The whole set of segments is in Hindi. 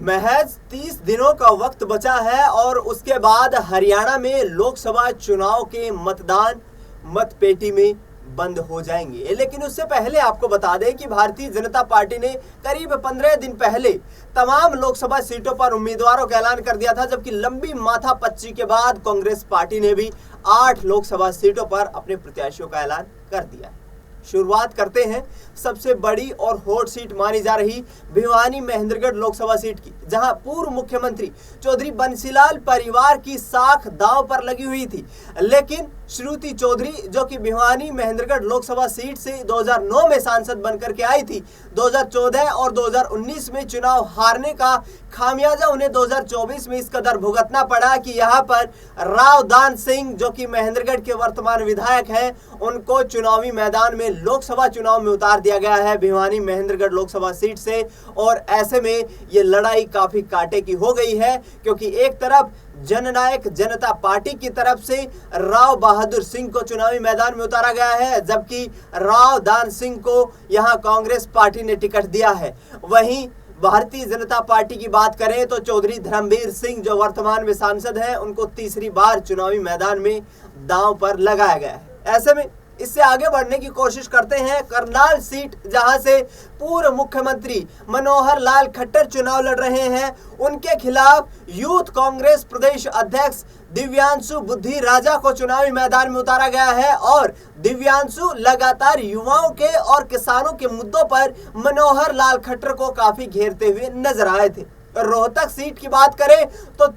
महज 30 दिनों का वक्त बचा है और उसके बाद हरियाणा में लोकसभा चुनाव के मतदान मतपेटी में बंद हो जाएंगे। लेकिन उससे पहले आपको बता दें कि भारतीय जनता पार्टी ने करीब 15 दिन पहले तमाम लोकसभा सीटों पर उम्मीदवारों का ऐलान कर दिया था, जबकि लंबी माथापच्ची के बाद कांग्रेस पार्टी ने भी 8 लोकसभा सीटों पर अपने प्रत्याशियों का ऐलान कर दिया। शुरुआत करते हैं सबसे बड़ी और हॉट सीट मानी जा रही भिवानी महेंद्रगढ़ लोकसभा सीट की, जहां पूर्व मुख्यमंत्री चौधरी बंसीलाल परिवार की साख दांव पर लगी हुई थी। लेकिन श्रुति चौधरी, जो कि भिवानी महेंद्रगढ़ लोकसभा सीट से 2009 में सांसद बनकर के आई थी, 2014 और 2019 में चुनाव हारने का खामियाजा उन्हें 2024 में इस कदर भुगतना पड़ा कि यहां पर राव दान सिंह, जो कि महेंद्रगढ़ के वर्तमान विधायक हैं, उनको चुनावी मैदान में लोकसभा चुनाव में उतार दिया गया है भिवानी महेंद्रगढ़ लोकसभा सीट से। और ऐसे में ये लड़ाई काफी कांटे की हो गई है, क्योंकि एक तरफ जननायक जनता पार्टी की तरफ से राव बहादुर सिंह को चुनावी मैदान में उतारा गया है, जबकि राव दान सिंह को यहां कांग्रेस पार्टी ने टिकट दिया है। वहीं भारतीय जनता पार्टी की बात करें तो चौधरी धर्मवीर सिंह, जो वर्तमान में सांसद हैं, उनको तीसरी बार चुनावी मैदान में दांव पर लगाया गया है। ऐसे में इससे आगे बढ़ने की कोशिश करते हैं करनाल सीट, जहां से पूर्व मुख्यमंत्री मनोहर लाल खट्टर चुनाव लड़ रहे हैं। उनके खिलाफ यूथ कांग्रेस प्रदेश अध्यक्ष दिव्यांशु बुद्धि राजा को चुनावी मैदान में उतारा गया है और दिव्यांशु लगातार युवाओं के और किसानों के मुद्दों पर मनोहर लाल खट्टर को काफी घेरते हुए नजर आए थे। रोहतक सीट की बात करें तो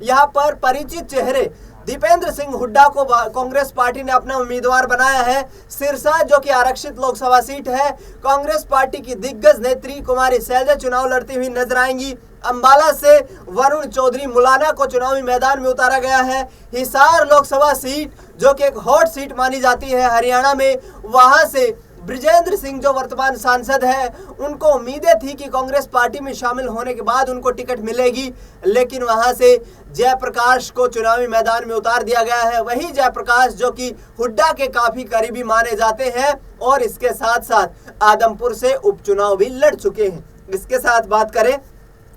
यहाँ पर परिचित चेहरे दीपेंद्र सिंह हुड्डा को कांग्रेस पार्टी ने अपना उम्मीदवार बनाया है। सिरसा, जो कि आरक्षित लोकसभा सीट है, कांग्रेस पार्टी की दिग्गज नेत्री कुमारी शैलजा चुनाव लड़ती हुई नजर आएंगी। अंबाला से वरुण चौधरी मुलाना को चुनावी मैदान में उतारा गया है। हिसार लोकसभा सीट, जो कि एक हॉट सीट मानी जाती है हरियाणा में, वहां से ब्रिजेंद्र सिंह, जो वर्तमान सांसद है, उनको उम्मीदें थी कि कांग्रेस पार्टी में शामिल होने के बाद उनको टिकट मिलेगी, लेकिन वहां से जयप्रकाश को चुनावी मैदान में उतार दिया गया है। वही जयप्रकाश, जो कि हुड्डा के काफी करीबी माने जाते हैं और इसके साथ साथ आदमपुर से उपचुनाव भी लड़ चुके हैं। इसके साथ बात करें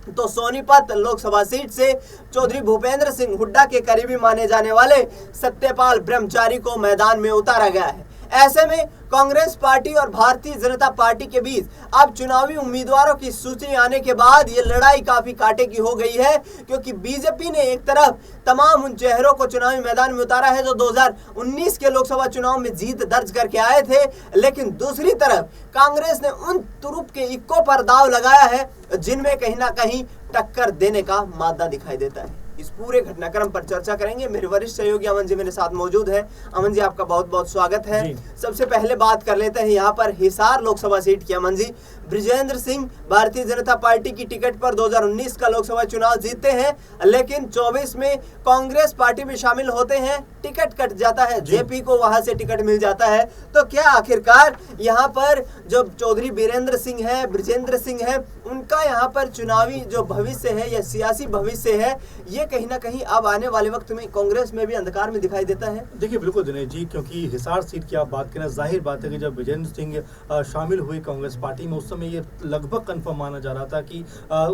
तो सोनीपत लोकसभा सीट से चौधरी भूपेंद्र सिंह हुड्डा के करीबी माने जाने वाले सत्यपाल ब्रह्मचारी को मैदान में उतारा गया है। ऐसे में कांग्रेस पार्टी और भारतीय जनता पार्टी के बीच अब चुनावी उम्मीदवारों की सूची आने के बाद ये लड़ाई काफी कांटे की हो गई है, क्योंकि बीजेपी ने एक तरफ तमाम उन चेहरों को चुनावी मैदान में उतारा है जो 2019 के लोकसभा चुनाव में जीत दर्ज करके आए थे, लेकिन दूसरी तरफ कांग्रेस ने उन तुरुप के इक्को पर दाव लगाया है जिनमें कहीं ना कहीं टक्कर देने का मादा दिखाई देता है। इस पूरे घटनाक्रम पर चर्चा करेंगे। मेरे वरिष्ठ सहयोगी अमन जी मेरे साथ मौजूद है। अमन जी, आपका बहुत बहुत स्वागत है। सबसे पहले बात कर लेते हैं यहाँ पर हिसार लोकसभा सीट की। अमन जी, ब्रिजेंद्र सिंह भारतीय जनता पार्टी की टिकट पर 2019 का लोकसभा चुनाव जीतते हैं, लेकिन 24 में कांग्रेस पार्टी में शामिल होते हैं, टिकट कट जाता है, जेपी को वहां से टिकट मिल जाता है। तो क्या आखिरकार यहाँ पर जो चौधरी बीरेंद्र सिंह है, ब्रिजेंद्र सिंह है, उनका यहाँ पर चुनावी जो भविष्य है या सियासी भविष्य है, ये कहीं ना कहीं अब आने वाले वक्त में कांग्रेस में भी अंधकार में दिखाई देता है? देखिए, बिल्कुल दिनेश जी, क्योंकि हिसार सीट की आप बात करें, जाहिर बात है कि जब ब्रिजेंद्र सिंह शामिल हुए कांग्रेस पार्टी में, उस समय ये लगभग कंफर्म माना जा रहा था कि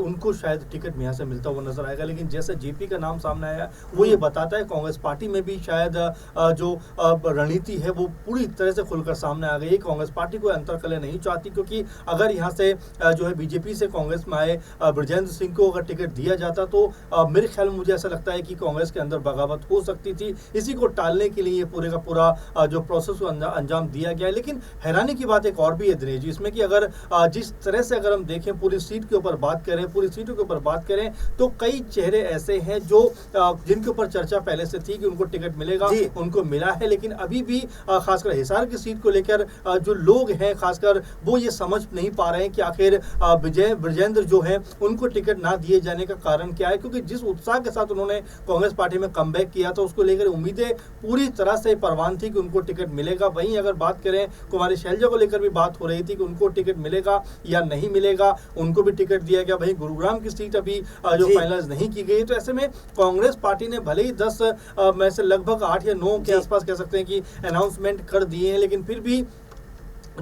उनको शायद टिकट यहाँ से मिलता हुआ नजर आएगा। लेकिन जैसे जेपी का नाम सामने आया, वो ये बताता है कांग्रेस पार्टी में भी शायद जो रणनीति है वो पूरी तरह से खुलकर सामने आ गई है। कांग्रेस पार्टी कोई अंतरकलह नहीं चाहती, क्योंकि अगर यहाँ से जो है बीजेपी से कांग्रेस में आए ब्रिजेंद्र सिंह को अगर टिकट दिया जाता तो मेरे ख्याल में मुझे ऐसा लगता है कि कांग्रेस के अंदर बगावत हो सकती थी। इसी को टालने के लिए ये पूरे का पूरा जो प्रोसेस को अंजाम दिया गया है। लेकिन हैरानी की बात एक और भी है दिनेश जी, इसमें कि अगर जिस तरह से अगर हम देखें पूरी सीट के ऊपर बात करें, पूरी सीटों के ऊपर बात करें, तो कई चेहरे ऐसे हैं जो जिनके ऊपर चर्चा पहले से थी कि उनको टिकट मिलेगा, उनको मिला है। लेकिन अभी भी खासकर हिसार की सीट को लेकर जो लोग हैं खासकर वो ये समझ नहीं पा रहे हैं कि आखिर ब्रिजेंद्र जो है उनको टिकट ना दिए जाने का कारण क्या है, क्योंकि जिस उत्साह के साथ उन्होंने कांग्रेस पार्टी में कमबैक किया था उसको लेकर उम्मीदें पूरी तरह से परवान थी कि उनको टिकट मिलेगा। वहीं अगर बात करें कुमारी शैलजा को लेकर भी बात हो रही थी कि उनको टिकट मिलेगा या नहीं मिलेगा, उनको भी टिकट दिया गया। वहीं गुरुग्राम की सीट अभी जो फाइनलाइज नहीं की गई। तो ऐसे में कांग्रेस पार्टी ने भले ही 10 में से लगभग 8 या 9 के आसपास कह सकते हैं कि अनाउंसमेंट कर दिए हैं, लेकिन फिर भी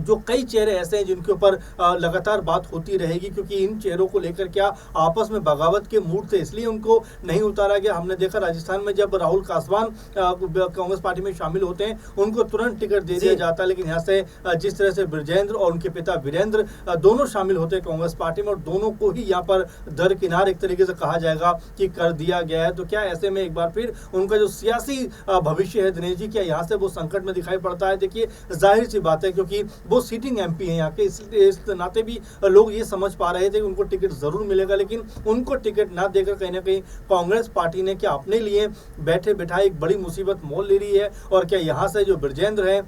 जो कई चेहरे ऐसे हैं जिनके ऊपर लगातार बात होती रहेगी, क्योंकि इन चेहरों को लेकर क्या आपस में बगावत के मूड थे, इसलिए उनको नहीं उतारा गया। हमने देखा राजस्थान में जब राहुल कासवान कांग्रेस पार्टी में शामिल होते हैं उनको तुरंत टिकट दे दिया जाता है, लेकिन यहाँ से जिस तरह से ब्रजेंद्र और उनके पिता वीरेंद्र दोनों शामिल होते हैं कांग्रेस पार्टी में और दोनों को ही यहाँ पर दरकिनार एक तरीके से कहा जाएगा कि कर दिया गया है। तो क्या ऐसे में एक बार फिर उनका जो सियासी भविष्य है दिनेश जी, क्या यहाँ से वो संकट में दिखाई पड़ता है? देखिए जाहिर सी बात है, क्योंकि वो सिटिंग एमपी हैं यहाँ के, इसलिए इस नाते भी लोग ये समझ पा रहे थे कि उनको टिकट जरूर मिलेगा, लेकिन उनको टिकट ना देकर कहीं ना कहीं कांग्रेस पार्टी ने क्या अपने लिए बैठे बैठाए एक बड़ी मुसीबत मोल ले रही है। और क्या यहाँ से जो ब्रजेंद्र है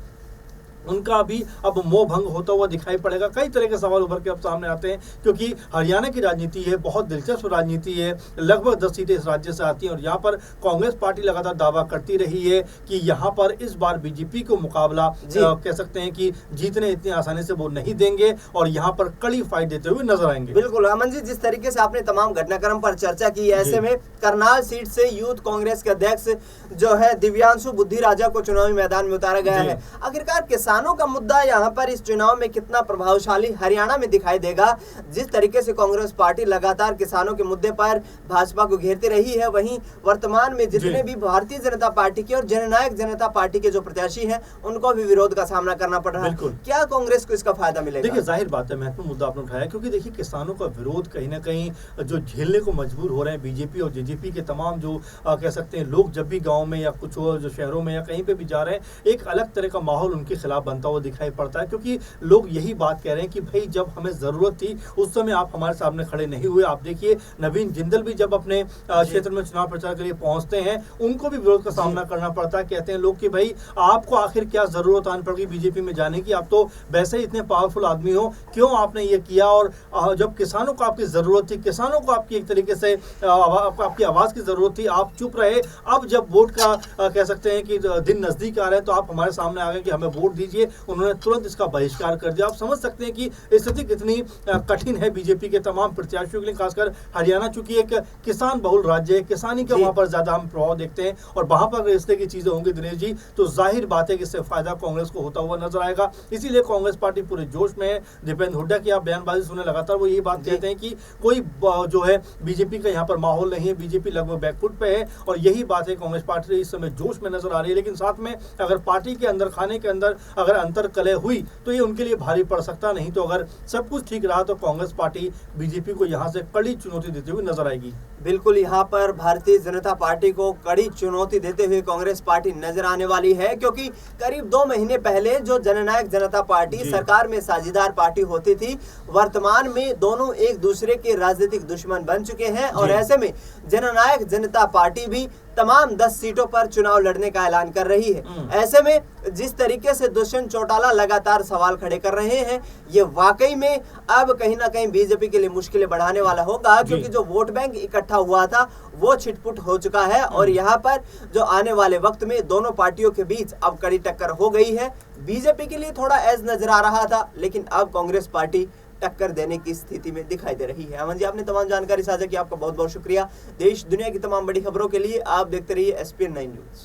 उनका भी अब मोह भंग होता हुआ दिखाई पड़ेगा? कई तरह के सवाल उभर के अब सामने आते हैं, क्योंकि हरियाणा की राजनीति है, बहुत दिलचस्प राजनीति है, लगभग 10 सीटें इस राज्य से आती हैं और यहाँ पर कांग्रेस पार्टी लगातार दावा करती रही है कि यहाँ पर इस बार बीजेपी को मुकाबला कह सकते हैं कि जीतने इतनी आसानी से वो नहीं देंगे और यहाँ पर कड़ी फाइट देते हुए नजर आएंगे। बिल्कुल अमन जी, जिस तरीके से आपने तमाम घटनाक्रम पर चर्चा की, ऐसे में करनाल सीट से यूथ कांग्रेस के अध्यक्ष जो है दिव्यांशु बुद्धि राजा को चुनावी मैदान में उतारा गया है। आखिरकार किसानों का मुद्दा यहाँ पर इस चुनाव में कितना प्रभावशाली हरियाणा में दिखाई देगा? जिस तरीके से कांग्रेस पार्टी लगातार किसानों के मुद्दे पर भाजपा को घेरती रही है, वहीं वर्तमान में जितने भी भारतीय जनता पार्टी के और जननायक जनता पार्टी के जो प्रत्याशी हैं उनको भी विरोध का सामना करना पड़ रहा है। क्या कांग्रेस को इसका फायदा मिलेगा? देखिए जाहिर बात है, महत्वपूर्ण मुद्दा आपने उठाया, क्योंकि देखिए किसानों का विरोध कहीं ना कहीं जो झेलने को मजबूर हो रहे हैं बीजेपी और जेजेपी के तमाम जो कह सकते हैं लोग, जब भी गाँव में या कुछ जो शहरों में या कहीं पे भी जा रहे हैं, एक अलग तरह का माहौल उनके खिलाफ बनता हुआ दिखाई पड़ता है, क्योंकि लोग यही बात कह रहे हैं कि भाई जब हमें जरूरत थी उस समय आप हमारे सामने खड़े नहीं हुए। आप देखिए नवीन जिंदल भी जब अपने क्षेत्र में चुनाव प्रचार के लिए पहुंचते हैं उनको भी विरोध का सामना करना पड़ता है। कहते हैं लोग कि भाई आपको आखिर क्या जरूरत आन पड़ गई बीजेपी में जाने की, आप तो वैसे ही इतने पावरफुल आदमी हो, क्यों आपने ये किया? और जब किसानों को आपकी जरूरत थी, किसानों को आपकी एक तरीके से आपकी आवाज की जरूरत थी, आप चुप रहे। अब जब वोट का कह सकते हैं कि दिन नजदीक आ रहे हैं तो आप हमारे सामने आ गए कि हमें वोट दीजिए, उन्होंने तुरंत इसका बहिष्कार कर दिया। आप समझ सकते हैं कि स्थिति कितनी कठिन है बीजेपी के तमाम प्रत्याशियों के लिए, खासकर हरियाणा चूंकि एक किसान बहुल राज्य है, किसानी का वहां पर ज्यादा हम प्रभाव देखते हैं और वहां पर इस तरह की चीजें होंगी दिनेश जी, तो जाहिर बात है कि इससे फायदा कांग्रेस को होता हुआ नजर आएगा। इसीलिए कांग्रेस पार्टी पूरे जोश में है। दीपेंद्र हुड्डा की आप बयानबाजी सुने लगातार, वो यही बात कहते हैं कि कोई जो है बीजेपी का यहाँ पर माहौल नहीं है, बीजेपी लगभग बैकफुट पे है और यही बात है कांग्रेस पार्टी इस समय जोश में नजर आ रही है। लेकिन साथ में अगर पार्टी के अंदर खाने के अंदर अगर अंतर कलह हुई तो ये उनके लिए भारी पड़ सकता, नहीं तो अगर सब कुछ ठीक रहा तो कांग्रेस पार्टी बीजेपी को यहां से कड़ी चुनौती देते हुए नजर आएगी। बिल्कुल, यहाँ पर भारतीय जनता पार्टी को कड़ी चुनौती देते हुए कांग्रेस पार्टी नजर आने वाली है, क्योंकि करीब 2 महीने पहले जो जननायक जनता पार्टी सरकार में साझेदार पार्टी होती थी, वर्तमान में दोनों एक दूसरे के राजनीतिक दुश्मन बन चुके हैं और ऐसे में जननायक जनता पार्टी भी तमाम 10 सीटों पर चुनाव लड़ने का ऐलान कर रही है। ऐसे में जिस तरीके से दुष्यंत चौटाला लगातार सवाल खड़े कर रहे हैं, ये वाकई में अब कहीं ना कहीं बीजेपी के लिए मुश्किलें बढ़ाने वाला होगा, क्योंकि जो वोट बैंक इकट्ठा हुआ था वो छिटपुट हो चुका है और यहाँ पर जो आने वाले वक्त में दोनों पार्टियों के बीच अब कड़ी टक्कर हो गई है। बीजेपी के लिए थोड़ा एज नजर आ रहा था, लेकिन अब कांग्रेस पार्टी टक्कर देने की स्थिति में दिखाई दे रही है। अमन जी, आपने तमाम जानकारी साझा की, आपका बहुत बहुत शुक्रिया। देश दुनिया की तमाम बड़ी खबरों के लिए आप देखते रहिए SPN 9 न्यूज।